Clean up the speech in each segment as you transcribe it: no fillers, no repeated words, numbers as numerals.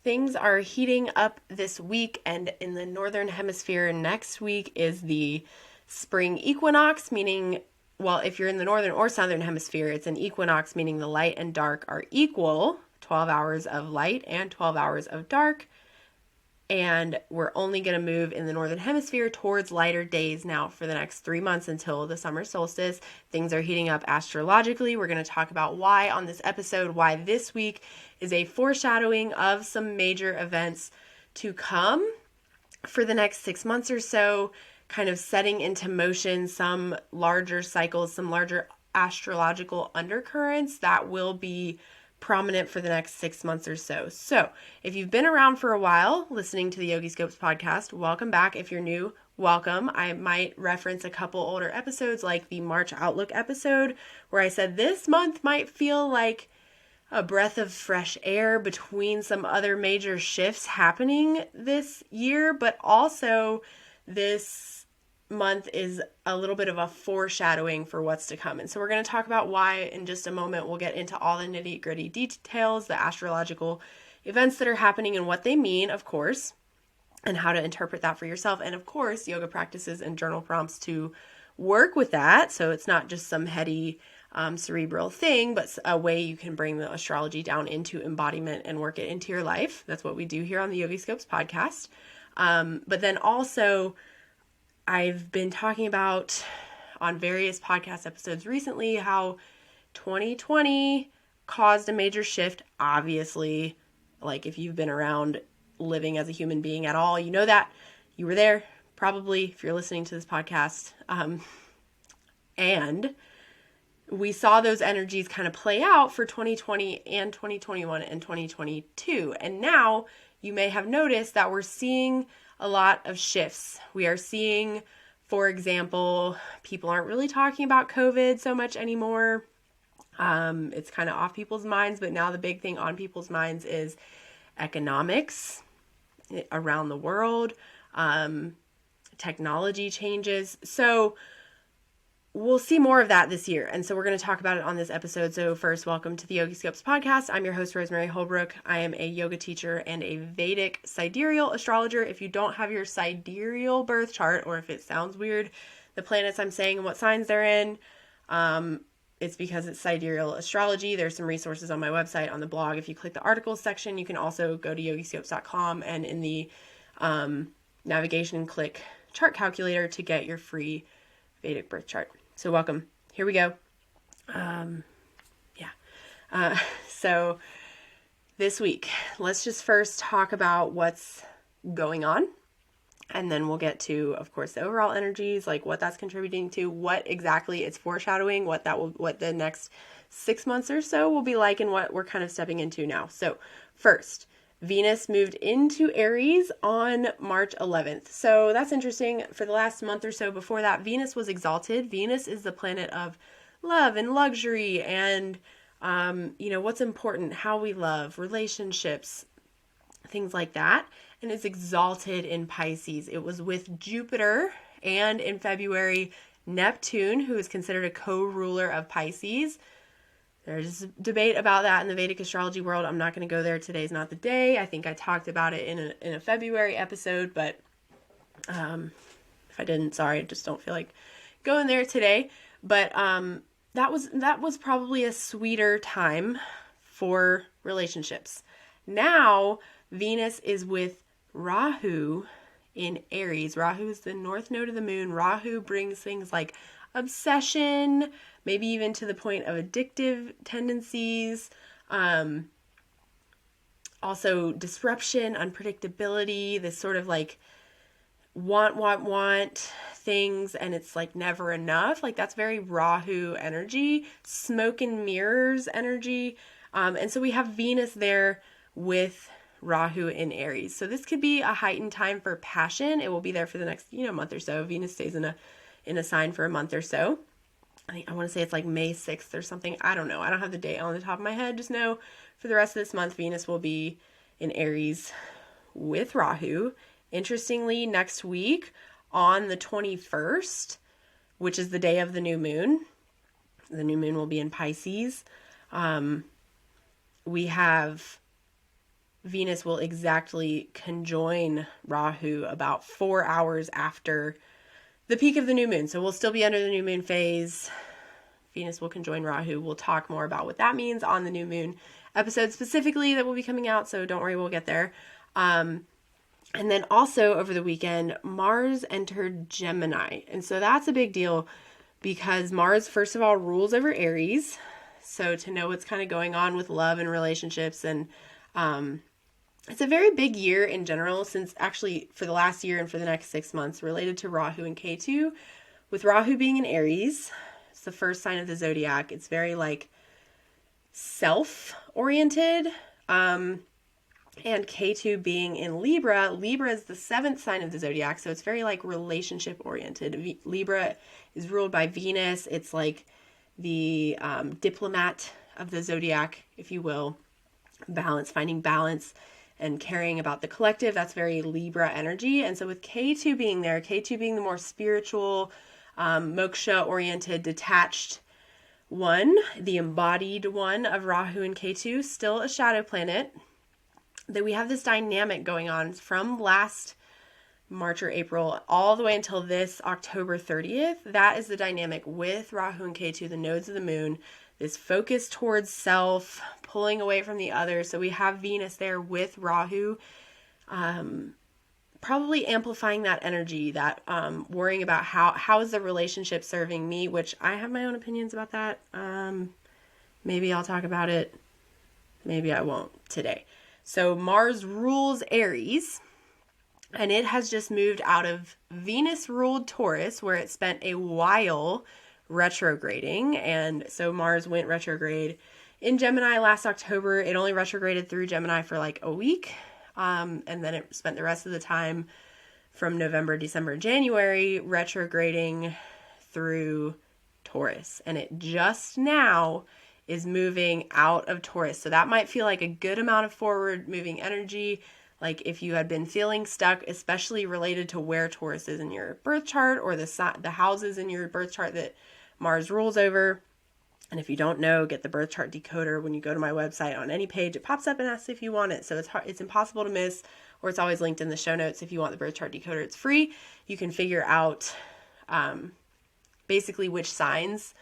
things are heating up this week, and in the northern hemisphere next week is the spring equinox, meaning, well, if you're in the northern or southern hemisphere, it's an equinox, meaning the light and dark are equal, 12 hours of light and 12 hours of dark. And we're only going to move in the northern hemisphere towards lighter days now for the next 3 months until the summer solstice. Things are heating up astrologically. We're going to talk about why on this episode, why this week is a foreshadowing of some major events to come for the next 6 months or so, kind of setting into motion some larger cycles, some larger astrological undercurrents that will be prominent for the next 6 months or so. So if you've been around for a while listening to the Yogiscopes podcast, welcome back. If you're new, welcome. I might reference a couple older episodes like the March Outlook episode where I said this month might feel like a breath of fresh air between some other major shifts happening this year, but also this month is a little bit of a foreshadowing for what's to come. And so we're going to talk about why in just a moment. We'll get into all the nitty gritty details, the astrological events that are happening and what they mean, of course, and how to interpret that for yourself. And of course, yoga practices and journal prompts to work with that. So it's not just some heady cerebral thing, but a way you can bring the astrology down into embodiment and work it into your life. That's what we do here on the Yogiscopes podcast. But then also, I've been talking about on various podcast episodes recently how 2020 caused a major shift. Obviously, like if you've been around living as a human being at all, you know that. You were there, probably, if you're listening to this podcast. And we saw those energies kind of play out for 2020 and 2021 and 2022. And now you may have noticed that we're seeing a lot of shifts. We are seeing, for example, people aren't really talking about COVID so much anymore. It's kind of off people's minds, but now the big thing on people's minds is economics around the world, technology changes. So we'll see more of that this year. And so we're going to talk about it on this episode. So first, welcome to the Yogiscopes podcast. I'm your host, Rosemary Holbrook. I am a yoga teacher and a Vedic sidereal astrologer. If you don't have your sidereal birth chart, or if it sounds weird, the planets I'm saying and what signs they're in, it's because it's sidereal astrology. There's some resources on my website, on the blog. If you click the articles section, you can also go to yogiscopes.com and in the navigation, click chart calculator to get your free Vedic birth chart. So welcome. Here we go. So this week, let's just first talk about what's going on. And then we'll get to, of course, the overall energies, like what that's contributing to, what exactly it's foreshadowing, what the next 6 months or so will be like, and what we're kind of stepping into now. So first, Venus moved into Aries on March 11th. So that's interesting. For the last month or so before that, Venus was exalted. Venus is the planet of love and luxury and, what's important, how we love, relationships, things like that. And it's exalted in Pisces. It was with Jupiter and in February, Neptune, who is considered a co-ruler of Pisces. There's debate about that in the Vedic astrology world. I'm not going to go there. Today's not the day. I think I talked about it in a February episode, but if I didn't, sorry, I just don't feel like going there today. But that was probably a sweeter time for relationships. Now Venus is with Rahu in Aries. Rahu is the north node of the moon. Rahu brings things like obsession, maybe even to the point of addictive tendencies, also disruption, unpredictability, this sort of like want things, and it's like never enough. Like that's very Rahu energy, smoke and mirrors energy. And so we have Venus there with Rahu in Aries. So this could be a heightened time for passion. It will be there for the next, month or so. Venus stays in a sign for a month or so. I want to say it's like May 6th or something. I don't know. I don't have the date on the top of my head. Just know for the rest of this month, Venus will be in Aries with Rahu. Interestingly, next week on the 21st, which is the day of the new moon will be in Pisces. We have Venus will exactly conjoin Rahu about 4 hours after the peak of the new moon. So we'll still be under the new moon phase. Venus will conjoin Rahu. We'll talk more about what that means on the new moon episode specifically that will be coming out. So don't worry, we'll get there. And then also over the weekend, Mars entered Gemini. And so that's a big deal because Mars, first of all, rules over Aries. So to know what's kind of going on with love and relationships, and it's a very big year in general, since actually for the last year and for the next 6 months related to Rahu and Ketu. With Rahu being in Aries, it's the first sign of the zodiac. It's very like self-oriented. And Ketu being in Libra, Libra is the 7th sign of the zodiac, so it's very like relationship oriented. Libra is ruled by Venus. It's like the diplomat of the zodiac, if you will. Balance, finding balance and caring about the collective. That's very Libra energy. And so with Ketu being there, Ketu being the more spiritual, moksha oriented, detached one, the embodied one of Rahu and Ketu, still a shadow planet, that we have this dynamic going on from last March or April all the way until this October 30th. That is the dynamic with Rahu and Ketu, the nodes of the moon, this focus towards self, pulling away from the other. So we have Venus there with Rahu, probably amplifying that energy, that worrying about how is the relationship serving me, which I have my own opinions about that. Maybe I'll talk about it. Maybe I won't today. So Mars rules Aries, and it has just moved out of Venus-ruled Taurus, where it spent a while retrograding. And so Mars went retrograde in Gemini last October. It only retrograded through Gemini for like a week. And then it spent the rest of the time from November, December, January retrograding through Taurus. And it just now is moving out of Taurus. So that might feel like a good amount of forward moving energy. Like if you had been feeling stuck, especially related to where Taurus is in your birth chart, or the houses in your birth chart that Mars rules over. And if you don't know, get the birth chart decoder. When you go to my website, on any page, it pops up and asks if you want it. So it's impossible to miss, or it's always linked in the show notes. If you want the birth chart decoder, it's free. You can figure out basically which signs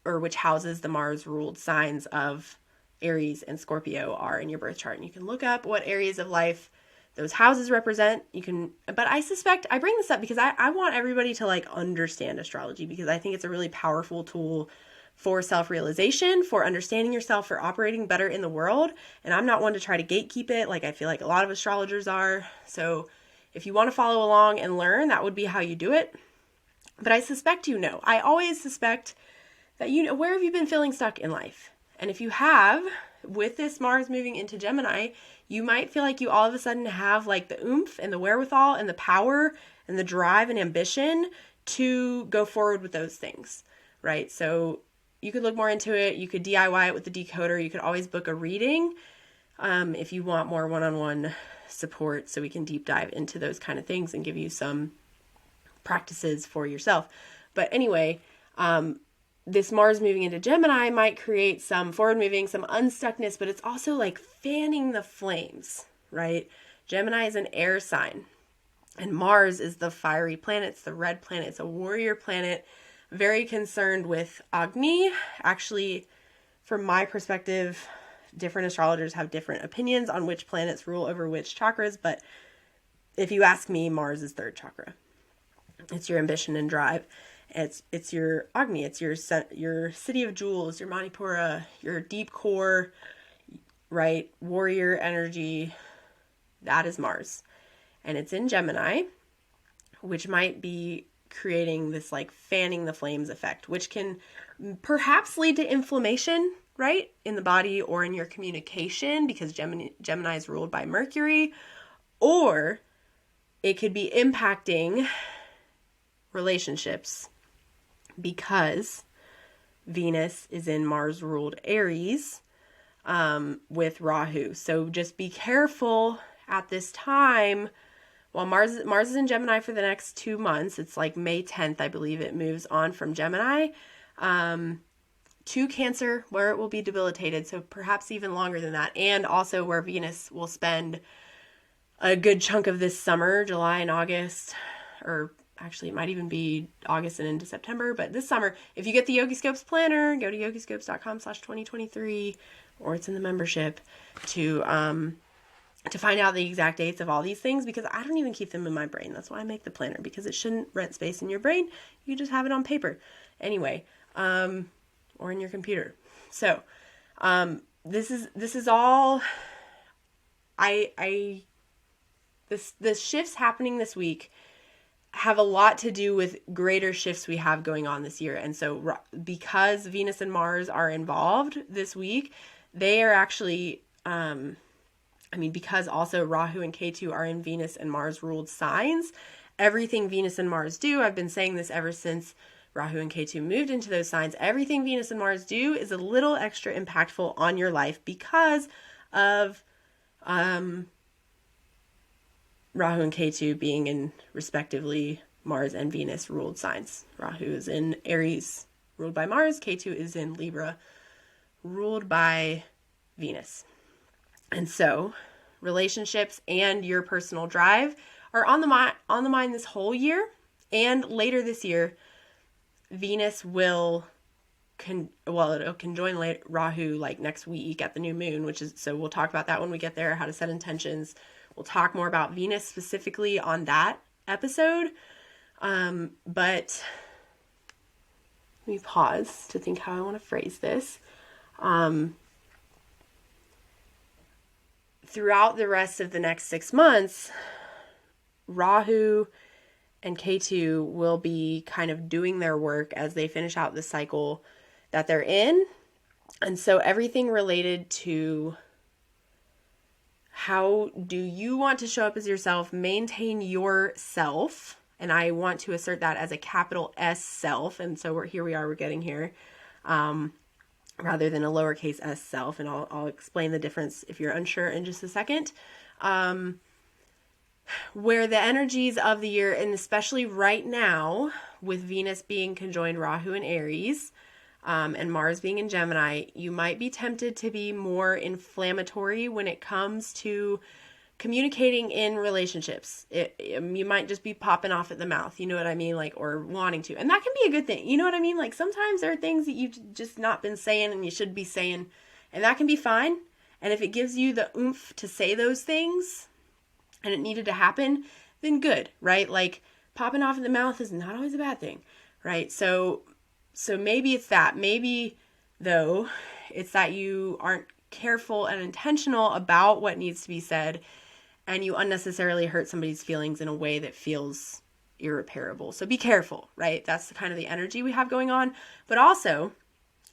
which houses the Mars ruled signs of Aries and Scorpio are in your birth chart. And you can look up what areas of life those houses represent. But I suspect, I bring this up because I want everybody to like understand astrology, because I think it's a really powerful tool for self-realization, for understanding yourself, for operating better in the world. And I'm not one to try to gatekeep it, like I feel like a lot of astrologers are. So if you want to follow along and learn, that would be how you do it. But I suspect I always suspect that where have you been feeling stuck in life? And if you have, with this Mars moving into Gemini, you might feel like you all of a sudden have like the oomph and the wherewithal and the power and the drive and ambition to go forward with those things, right? So you could look more into it. You could DIY it with the decoder. You could always book a reading if you want more one-on-one support, so we can deep dive into those kind of things and give you some practices for yourself. But anyway, this Mars moving into Gemini might create some forward moving, some unstuckness, but it's also like fanning the flames, right? Gemini is an air sign, and Mars is the fiery planet. It's the red planet. It's a warrior planet, very concerned with Agni. Actually, from my perspective, different astrologers have different opinions on which planets rule over which chakras, but if you ask me, Mars is third chakra. It's your ambition and drive. It's your Agni, it's your city of jewels, your Manipura, your deep core, right? Warrior energy. That is Mars. And it's in Gemini, which might be creating this like fanning the flames effect, which can perhaps lead to inflammation, right? In the body or in your communication, because Gemini is ruled by Mercury, or it could be impacting relationships because Venus is in Mars-ruled Aries with Rahu. So just be careful at this time. While Mars is in Gemini for the next 2 months, it's like May 10th, I believe it moves on from Gemini. to Cancer, where it will be debilitated, so perhaps even longer than that, and also where Venus will spend a good chunk of this summer, July and August, or actually it might even be August and into September, but this summer, if you get the Yogiscopes planner, go to yogiscopes.com/2023, or it's in the membership to find out the exact dates of all these things, because I don't even keep them in my brain. That's why I make the planner, because it shouldn't rent space in your brain. You just have it on paper. Anyway, or in your computer. So, this is all, the shifts happening this week have a lot to do with greater shifts we have going on this year. And so because Venus and Mars are involved this week, they are actually, because also Rahu and Ketu are in Venus and Mars ruled signs, everything Venus and Mars do, I've been saying this ever since Rahu and Ketu moved into those signs, everything Venus and Mars do is a little extra impactful on your life because of Rahu and Ketu being in respectively Mars and Venus ruled signs. Rahu is in Aries, ruled by Mars. Ketu is in Libra, ruled by Venus. And so relationships and your personal drive are on the mind this whole year, and later this year Venus will it'll conjoin Rahu like next week at the new moon, so we'll talk about that when we get there, how to set intentions. We'll talk more about Venus specifically on that episode. But let me pause to think how I want to phrase this. Throughout the rest of the next 6 months, Rahu and Ketu will be kind of doing their work as they finish out the cycle that they're in. And so everything related to how do you want to show up as yourself, maintain yourself, and I want to assert that as a capital S self, and so we're getting here, rather than a lowercase s self, and I'll explain the difference if you're unsure in just a second. Where the energies of the year, and especially right now, with Venus being conjoined Rahu in Aries, and Mars being in Gemini, you might be tempted to be more inflammatory when it comes to communicating in relationships. You might just be popping off at the mouth, you know what I mean? Or wanting to. And that can be a good thing, you know what I mean? Sometimes there are things that you've just not been saying and you should be saying, and that can be fine. And if it gives you the oomph to say those things, and it needed to happen, then good, right? Popping off at the mouth is not always a bad thing, right? So maybe it's that. Maybe, though, it's that you aren't careful and intentional about what needs to be said, and you unnecessarily hurt somebody's feelings in a way that feels irreparable. So be careful, right? That's the kind of the energy we have going on. But also,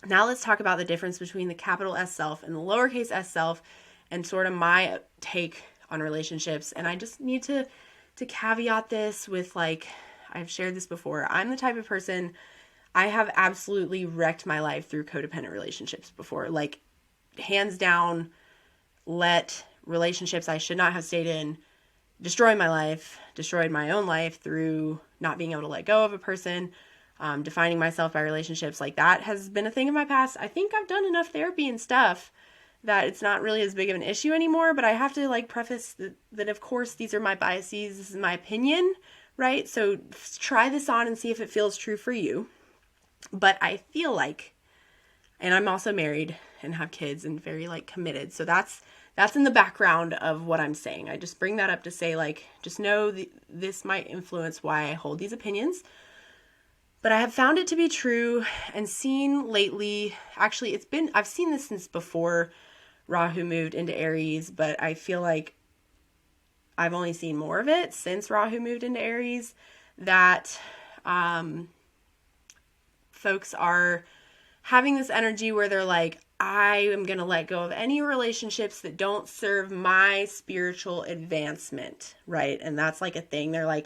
now let's talk about the difference between the capital S self and the lowercase s self, and sort of my take on relationships. And I just need to caveat this with, I've shared this before. I'm the type of person, I have absolutely wrecked my life through codependent relationships before. Hands down, let relationships I should not have stayed in destroy my life, destroyed my own life through not being able to let go of a person, defining myself by relationships. That has been a thing in my past. I think I've done enough therapy and stuff that it's not really as big of an issue anymore, but I have to preface that of course these are my biases, this is my opinion, right? So try this on and see if it feels true for you. But I feel and I'm also married and have kids and very committed. So that's in the background of what I'm saying. I just bring that up to say just know this might influence why I hold these opinions. But I have found it to be true and seen lately, actually I've seen this since before Rahu moved into Aries, but I feel I've only seen more of it since Rahu moved into Aries, that folks are having this energy where they're I am going to let go of any relationships that don't serve my spiritual advancement, right? And that's a thing. They're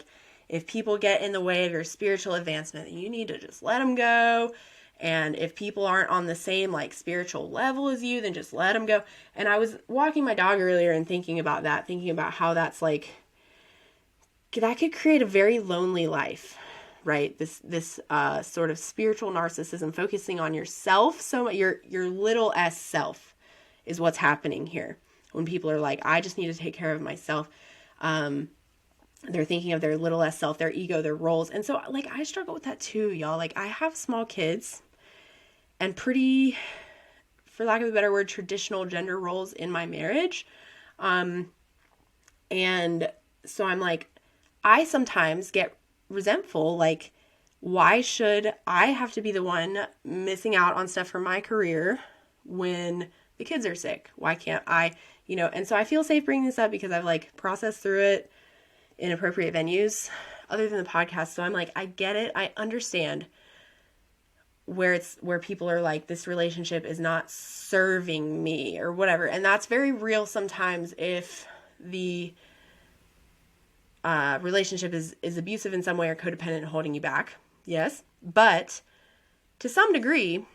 if people get in the way of your spiritual advancement, you need to just let them go. And if people aren't on the same spiritual level as you, then just let them go. And I was walking my dog earlier and thinking about how that's that could create a very lonely life, right? This sort of spiritual narcissism, focusing on yourself. So your little s self is what's happening here. When people are like, I just need to take care of myself. They're thinking of their little s self, their ego, their roles. And so like, I struggle with that too, y'all. Like, I have small kids and pretty, for lack of a better word, traditional gender roles in my marriage. And so I'm like, I sometimes get resentful. Like, why should I have to be the one missing out on stuff for my career when the kids are sick? Why can't I, and so I feel safe bringing this up because I've like processed through it in appropriate venues other than the podcast. So I'm like, I get it. I understand where people are like, this relationship is not serving me or whatever. And that's very real sometimes if the relationship is abusive in some way or codependent and holding you back. Yes. But to some degree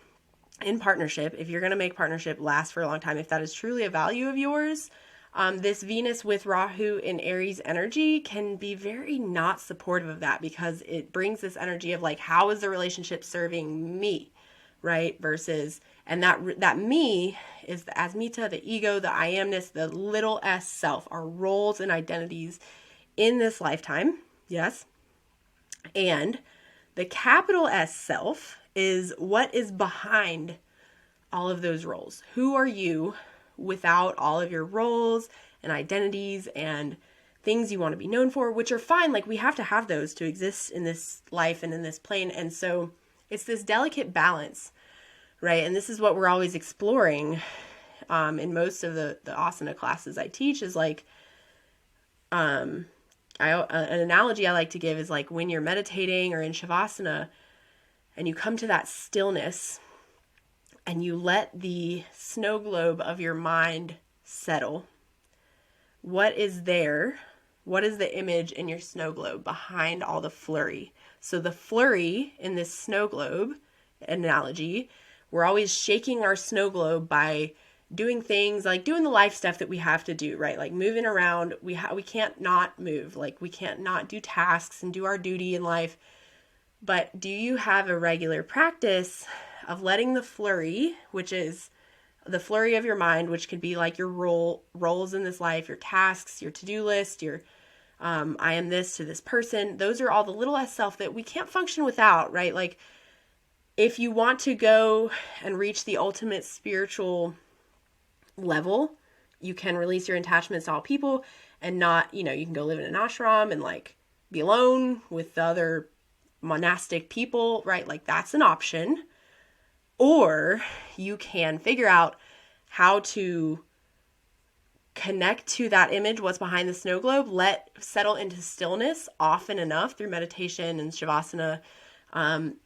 in partnership, if you're going to make partnership last for a long time, if that is truly a value of yours, this Venus with Rahu in Aries energy can be very not supportive of that, because it brings this energy of like, how is the relationship serving me, right? Versus, and that me is the asmita, the ego, the I amness, the little s self, our roles and identities in this lifetime. Yes. And the capital S self is what is behind all of those roles. Who are you without all of your roles and identities and things you want to be known for, which are fine. Like, we have to have those to exist in this life and in this plane. And so it's this delicate balance, right? And this is what we're always exploring in most of the asana classes I teach, is like, an analogy I like to give is like when you're meditating or in Shavasana and you come to that stillness and you let the snow globe of your mind settle. What is there? What is the image in your snow globe behind all the flurry? So the flurry in this snow globe analogy, we're always shaking our snow globe by doing things like doing the life stuff that we have to do, right? Like moving around. We can't not move. Like, we can't not do tasks and do our duty in life. But do you have a regular practice of letting the flurry, which is the flurry of your mind, which could be like your roles in this life, your tasks, your to-do list, your I am this to this person. Those are all the little s self that we can't function without, right? Like, if you want to go and reach the ultimate spiritual level, you can release your attachments to all people and not, you can go live in an ashram and like be alone with the other monastic people, right? Like, that's an option. Or you can figure out how to connect to that image, what's behind the snow globe, settle into stillness often enough through meditation and Shavasana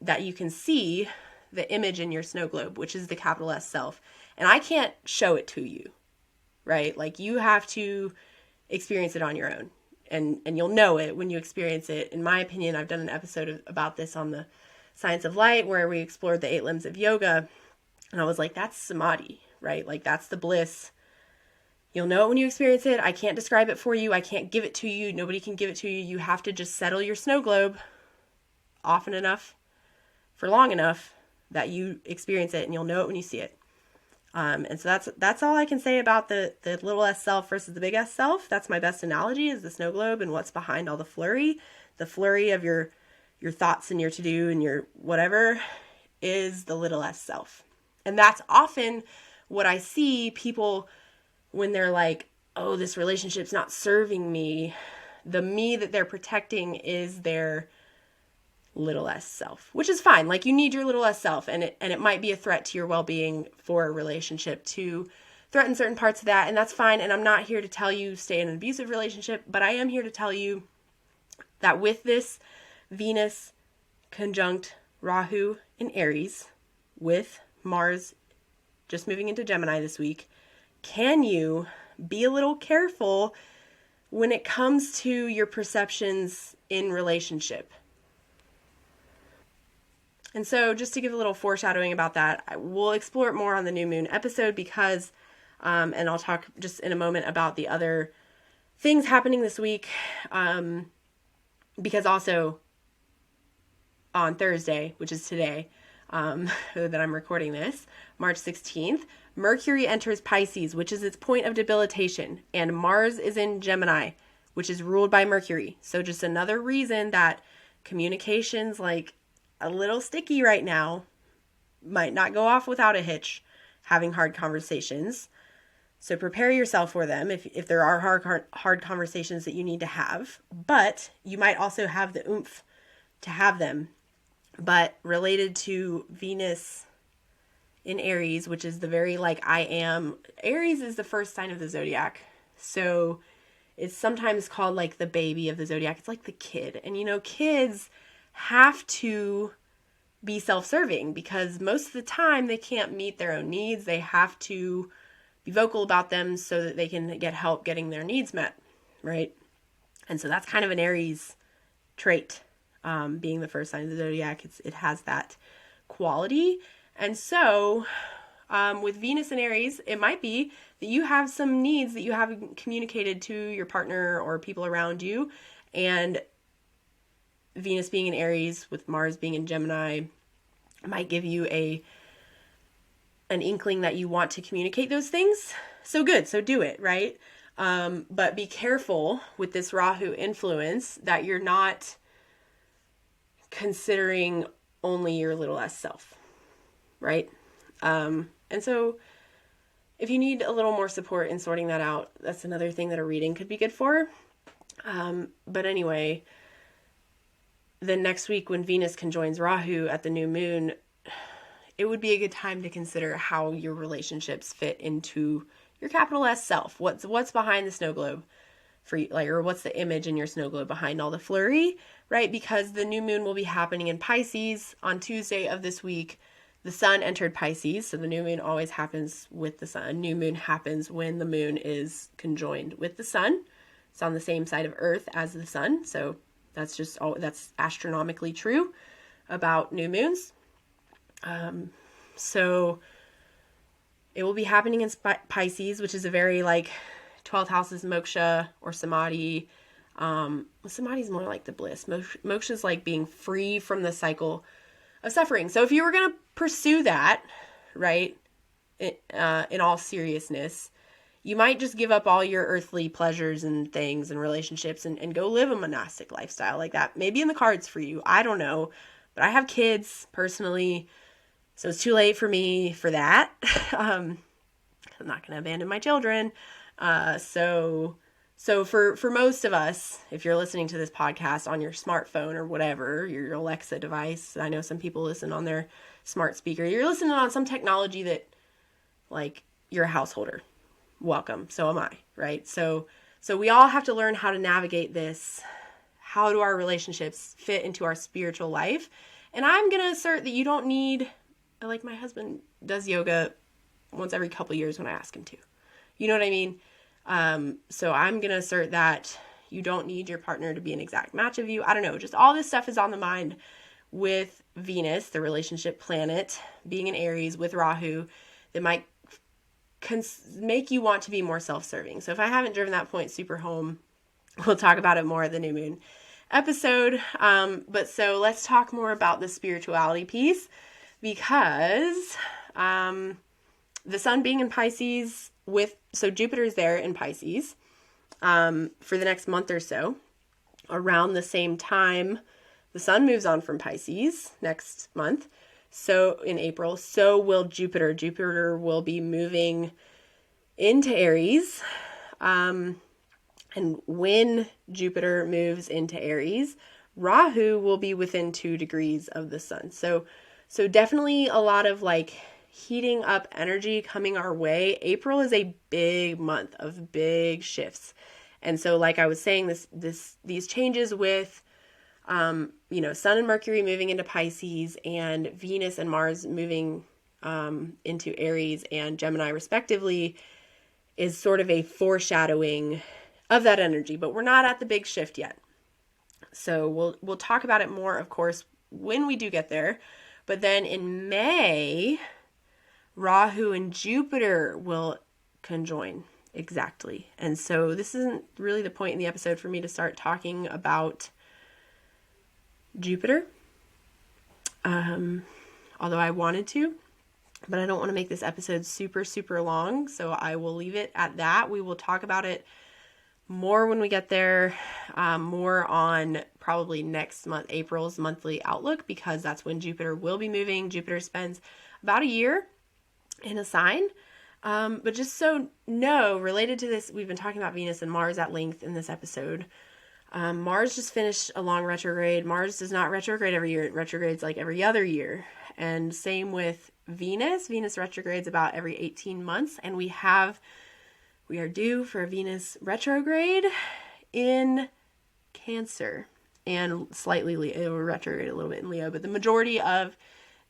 that you can see the image in your snow globe, which is the capital S self. And I can't show it to you, right? Like, you have to experience it on your own. And you'll know it when you experience it. In my opinion, I've done an episode about this on the Science of Light where we explored the 8 limbs of yoga. And I was like, that's samadhi, right? Like, that's the bliss. You'll know it when you experience it. I can't describe it for you. I can't give it to you. Nobody can give it to you. You have to just settle your snow globe often enough for long enough that you experience it, and you'll know it when you see it. And so that's all I can say about the little s self versus the big S self. That's my best analogy, is the snow globe and what's behind all the flurry. The flurry of your thoughts and your to-do and your whatever is the little s self. And that's often what I see people when they're like, oh, this relationship's not serving me. The me that they're protecting is their little s self, which is fine. Like, you need your little s self, and it might be a threat to your well-being for a relationship to threaten certain parts of that, and that's fine. And I'm not here to tell you stay in an abusive relationship, but I am here to tell you that with this Venus conjunct Rahu in Aries, with Mars just moving into Gemini this week, can you be a little careful when it comes to your perceptions in relationship? And so, just to give a little foreshadowing about that, we'll explore it more on the new moon episode because, and I'll talk just in a moment about the other things happening this week, because also on Thursday, which is today, that I'm recording this, March 16th, Mercury enters Pisces, which is its point of debilitation, and Mars is in Gemini, which is ruled by Mercury. So just another reason that communication's like a little sticky right now, might not go off without a hitch, having hard conversations. So prepare yourself for them if there are hard conversations that you need to have, but you might also have the oomph to have them. But related to Venus in Aries, which is the very I am, Aries is the first sign of the zodiac. So it's sometimes called the baby of the zodiac. It's like the kid. And kids have to be self-serving because most of the time they can't meet their own needs. They have to be vocal about them so that they can get help getting their needs met, right? And so that's kind of an Aries trait, being the first sign of the zodiac. It has that quality. And so with Venus and Aries, it might be that you have some needs that you haven't communicated to your partner or people around you. And Venus being in Aries with Mars being in Gemini might give you an inkling that you want to communicate those things. So good. So do it, right? But be careful with this Rahu influence that you're not considering only your little s self, right? And so if you need a little more support in sorting that out, that's another thing that a reading could be good for. But anyway, then next week when Venus conjoins Rahu at the new moon, it would be a good time to consider how your relationships fit into your capital S self. What's behind the snow globe for you, or what's the image in your snow globe behind all the flurry, right? Because the new moon will be happening in Pisces on Tuesday of this week. The sun entered Pisces, so the new moon always happens with the sun. New moon happens when the moon is conjoined with the sun. It's on the same side of Earth as the sun, so that's astronomically true about new moons. So it will be happening in Pisces, which is a very 12th house is moksha or samadhi. Samadhi is more like the bliss. Moksha is being free from the cycle of suffering. So if you were going to pursue that, right, in all seriousness, you might just give up all your earthly pleasures and things and relationships and go live a monastic lifestyle like that. Maybe in the cards for you. I don't know. But I have kids personally, so it's too late for me for that. I'm not going to abandon my children. So for most of us, if you're listening to this podcast on your smartphone or whatever, your Alexa device, I know some people listen on their smart speaker. You're listening on some technology that, you're a householder. Welcome. So am I, right? So we all have to learn how to navigate this. How do our relationships fit into our spiritual life? And I'm going to assert that you don't need, my husband does yoga once every couple of years when I ask him to. You know what I mean? So I'm going to assert that you don't need your partner to be an exact match of you. I don't know. Just all this stuff is on the mind with Venus, the relationship planet, being in Aries with Rahu, that might make you want to be more self-serving. So if I haven't driven that point super home, we'll talk about it more at the new moon episode. But so let's talk more about the spirituality piece, because the sun being in Pisces so Jupiter's there in Pisces for the next month or so. Around the same time, the sun moves on from Pisces next month. So in April, so will Jupiter. Jupiter will be moving into Aries. And when Jupiter moves into Aries, Rahu will be within 2 degrees of the sun. So definitely a lot of heating up energy coming our way. April is a big month of big shifts. And so I was saying, these changes with Sun and Mercury moving into Pisces and Venus and Mars moving into Aries and Gemini respectively is sort of a foreshadowing of that energy, but we're not at the big shift yet. So we'll talk about it more, of course, when we do get there. But then in May, Rahu and Jupiter will conjoin. Exactly. And so this isn't really the point in the episode for me to start talking about Jupiter, although I wanted to, but I don't want to make this episode super, super long, so I will leave it at that. We will talk about it more when we get there, more on probably next month, April's monthly outlook, because that's when Jupiter will be moving. Jupiter spends about a year in a sign. But just so related to this, we've been talking about Venus and Mars at length in this episode. Mars just finished a long retrograde. Mars does not retrograde every year. It retrogrades like every other year. And same with Venus. Venus retrogrades about every 18 months. And we are due for a Venus retrograde in Cancer and slightly Leo, or retrograde a little bit in Leo. But the majority of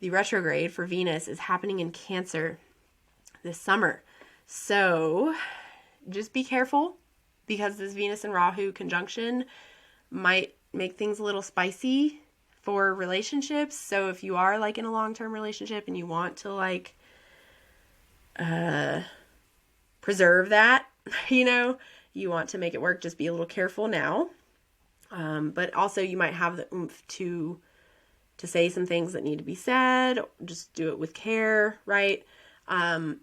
the retrograde for Venus is happening in Cancer this summer. So just be careful, because this Venus and Rahu conjunction might make things a little spicy for relationships. So if you are like in a long-term relationship and you want to like preserve that, you want to make it work, just be a little careful now. But also you might have the oomph to say some things that need to be said. Just do it with care, right? And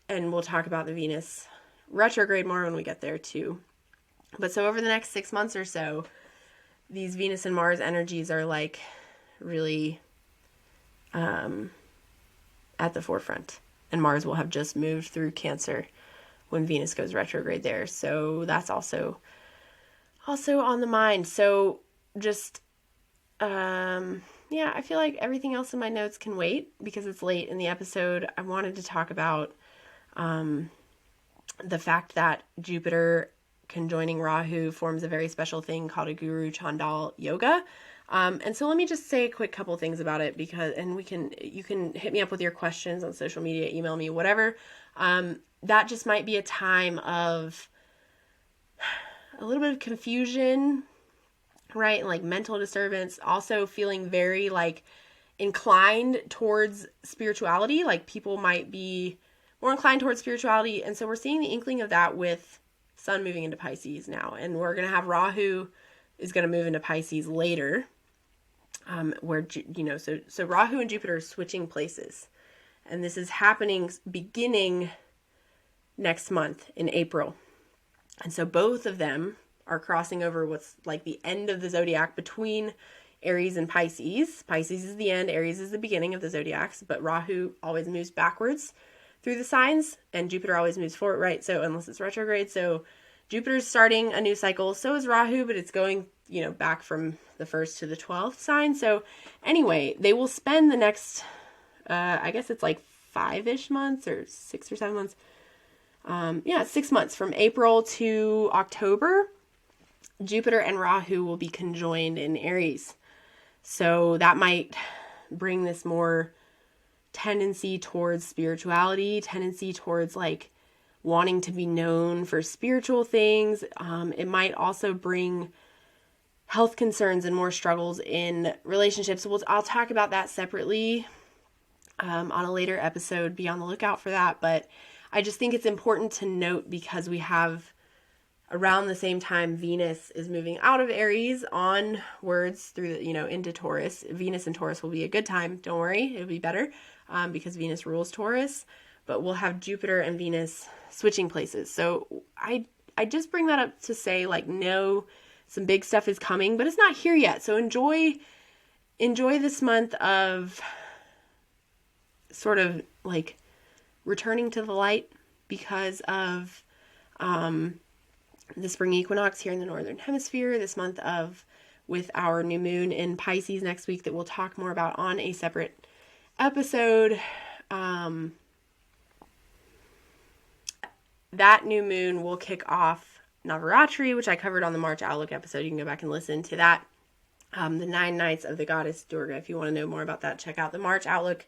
we'll talk about the Venus retrograde more when we get there too. But so over the next 6 months or so, these Venus and Mars energies are like really at the forefront. And Mars will have just moved through Cancer when Venus goes retrograde there. So that's also on the mind. So just, I feel like everything else in my notes can wait because it's late in the episode. I wanted to talk about the fact that Jupiter conjoining Rahu forms a very special thing called a Guru Chandal Yoga. And so let me just say a quick couple things about it, you can hit me up with your questions on social media, email me, whatever. That just might be a time of a little bit of confusion, right? And like mental disturbance, also feeling very like inclined towards spirituality. Like people might be more inclined towards spirituality. And so we're seeing the inkling of that with Sun moving into Pisces now. And we're going to have Rahu is going to move into Pisces later. So Rahu and Jupiter are switching places. And this is happening beginning next month in April. And so both of them are crossing over what's like the end of the zodiac between Aries and Pisces. Pisces is the end, Aries is the beginning of the zodiacs, but Rahu always moves backwards through the signs and Jupiter always moves forward, right? So unless it's retrograde. So Jupiter's starting a new cycle. So is Rahu, but it's going, back from the 1st to the 12th sign. So anyway, they will spend the next, I guess it's like 5-ish months or 6 or 7 months. 6 months from April to October. Jupiter and Rahu will be conjoined in Aries. So that might bring this more tendency towards spirituality, tendency towards like wanting to be known for spiritual things. It might also bring health concerns and more struggles in relationships. I'll talk about that separately on a later episode. Be on the lookout for that. But I just think it's important to note because we have around the same time Venus is moving out of Aries onwards through into Taurus. Venus and Taurus will be a good time. Don't worry, it'll be better because Venus rules Taurus. But we'll have Jupiter and Venus switching places. So I just bring that up to say some big stuff is coming, but it's not here yet. So enjoy this month of sort of like returning to the light because of the spring equinox here in the Northern Hemisphere this month with our new moon in Pisces next week that we'll talk more about on a separate episode. That new moon will kick off Navaratri, which I covered on the March Outlook episode. You can go back and listen to that. The 9 nights of the goddess Durga. If you want to know more about that, check out the March Outlook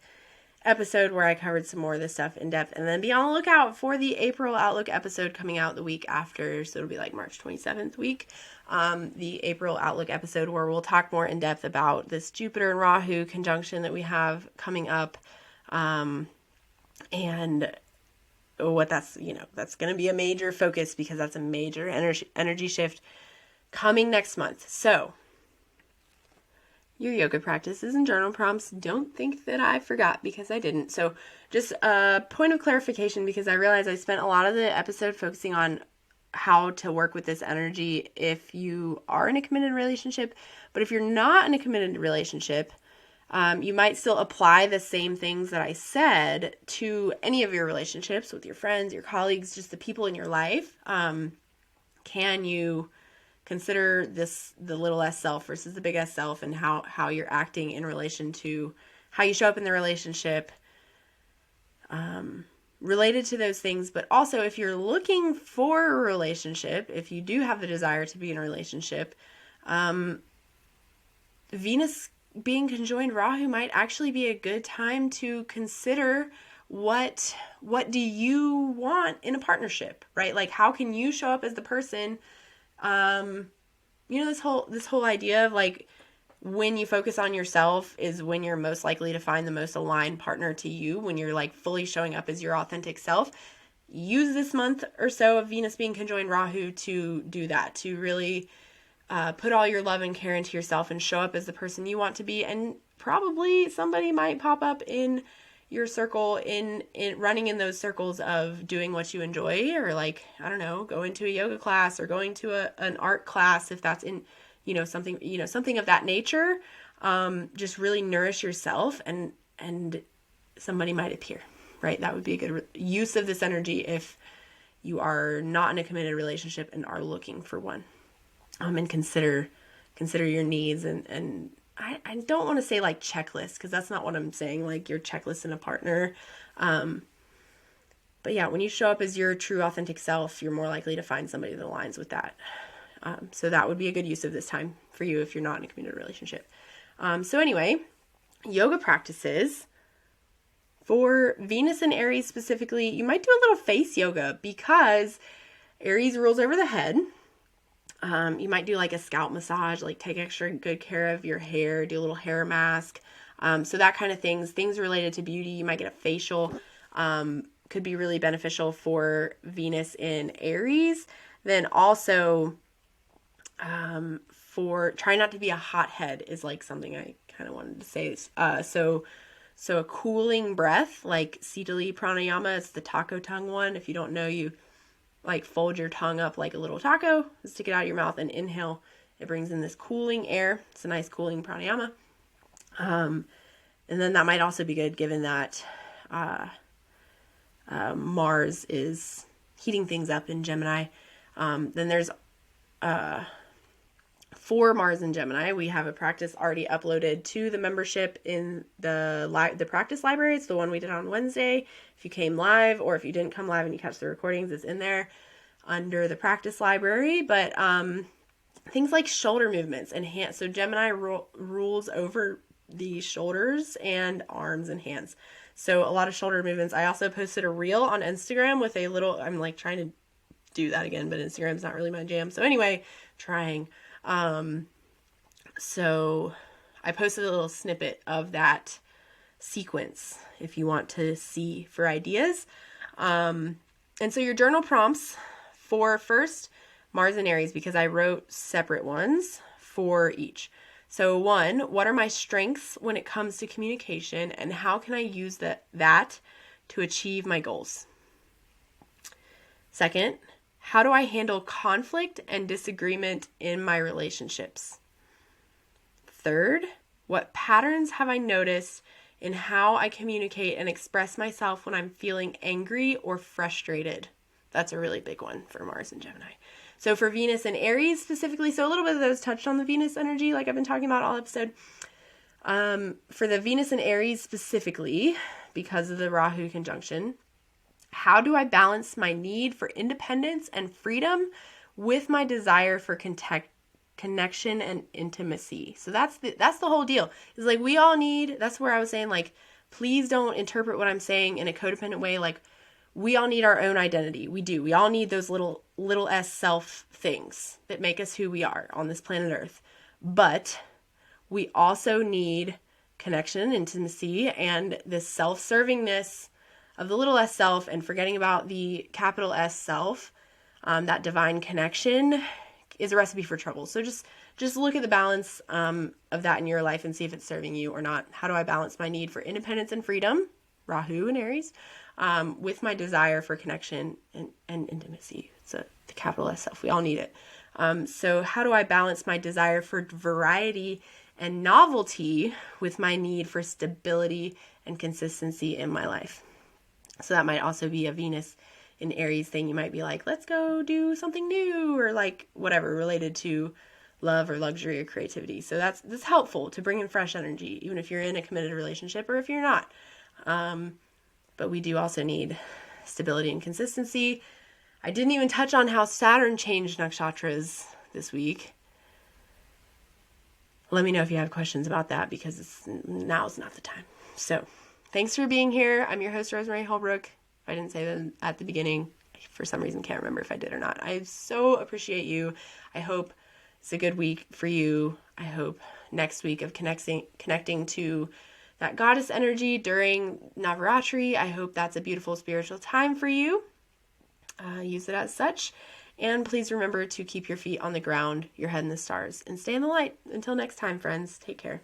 episode where I covered some more of this stuff in depth. And then be on the lookout for the April Outlook episode coming out the week after. So it'll be like March 27th week. The April Outlook episode where we'll talk more in depth about this Jupiter and Rahu conjunction that we have coming up. And what that's going to be a major focus because that's a major energy shift coming next month. So your yoga practices and journal prompts. Don't think that I forgot, because I didn't. So just a point of clarification, because I realized I spent a lot of the episode focusing on how to work with this energy if you are in a committed relationship. But if you're not in a committed relationship, you might still apply the same things that I said to any of your relationships with your friends, your colleagues, just the people in your life. Can you consider the little s self versus the big S self, and how you're acting in relation to how you show up in the relationship, related to those things. But also, if you're looking for a relationship, if you do have the desire to be in a relationship, Venus being conjoined Rahu might actually be a good time to consider what do you want in a partnership, right? Like, how can you show up as the person, this whole idea of like, when you focus on yourself is when you're most likely to find the most aligned partner to you, when you're like fully showing up as your authentic self. Use this month or so of Venus being conjoined Rahu to do that, to really put all your love and care into yourself and show up as the person you want to be. And probably somebody might pop up in your circle, in running in those circles of doing what you enjoy, or like, I don't know, going to a yoga class or going to an art class, if that's in, something of that nature. Just really nourish yourself, and somebody might appear, right? That would be a good use of this energy if you are not in a committed relationship and are looking for one. And consider your needs, and I don't want to say like checklist, because that's not what I'm saying, like your checklist in a partner. But yeah, when you show up as your true authentic self, you're more likely to find somebody that aligns with that. So that would be a good use of this time for you if you're not in a committed relationship. So anyway, yoga practices for Venus and Aries specifically, you might do a little face yoga, because Aries rules over the head. You might do like a scalp massage, like take extra good care of your hair, do a little hair mask. So that kind of things related to beauty. You might get a facial, could be really beneficial for Venus in Aries. Then also, for try not to be a hothead is like something I kind of wanted to say. So a cooling breath, like Sitali pranayama, it's the taco tongue one. If you don't know, you like fold your tongue up like a little taco, stick it out of your mouth and inhale. It brings in this cooling air. It's a nice cooling pranayama. And then that might also be good, given that Mars is heating things up in Gemini. Then there's for Mars in Gemini, we have a practice already uploaded to the membership in the practice library. It's the one we did on Wednesday. If you came live, or if you didn't come live and you catch the recordings, it's in there under the practice library. But things like shoulder movements and hands. So Gemini rules over the shoulders and arms and hands. So a lot of shoulder movements. I also posted a reel on Instagram with a little, I'm like trying to do that again, but Instagram's not really my jam. So anyway, trying. So I posted a little snippet of that sequence if you want to see for ideas. And so your journal prompts for first Mars and Aries, because I wrote separate ones for each. So 1, what are my strengths when it comes to communication, and how can I use that to achieve my goals? 2nd, how do I handle conflict and disagreement in my relationships? 3rd, what patterns have I noticed in how I communicate and express myself when I'm feeling angry or frustrated? That's a really big one for Mars and Gemini. So for Venus and Aries specifically, so a little bit of those touched on the Venus energy, like I've been talking about all episode. For the Venus and Aries specifically, because of the Rahu conjunction, how do I balance my need for independence and freedom with my desire for connection and intimacy? So that's the whole deal. It's like we all need, that's where I was saying, like, please don't interpret what I'm saying in a codependent way. Like, we all need our own identity. We do. We all need those little s self things that make us who we are on this planet Earth. But we also need connection and intimacy, and this self-servingness of the little s self and forgetting about the capital S self, that divine connection is a recipe for trouble. So just look at the balance of that in your life and see if it's serving you or not. How do I balance my need for independence and freedom, Rahu and Aries, with my desire for connection and intimacy? It's the capital S self. We all need it. So how do I balance my desire for variety and novelty with my need for stability and consistency in my life? So that might also be a Venus in Aries thing. You might be like, let's go do something new, or like whatever related to love or luxury or creativity. So that's helpful to bring in fresh energy, even if you're in a committed relationship or if you're not. But we do also need stability and consistency. I didn't even touch on how Saturn changed nakshatras this week. Let me know if you have questions about that, because now's not the time. So thanks for being here. I'm your host, Rosemary Holbrook. If I didn't say that at the beginning, for some reason can't remember if I did or not. I so appreciate you. I hope it's a good week for you. I hope next week of connecting to that goddess energy during Navaratri, I hope that's a beautiful spiritual time for you. Use it as such. And please remember to keep your feet on the ground, your head in the stars, and stay in the light. Until next time, friends, take care.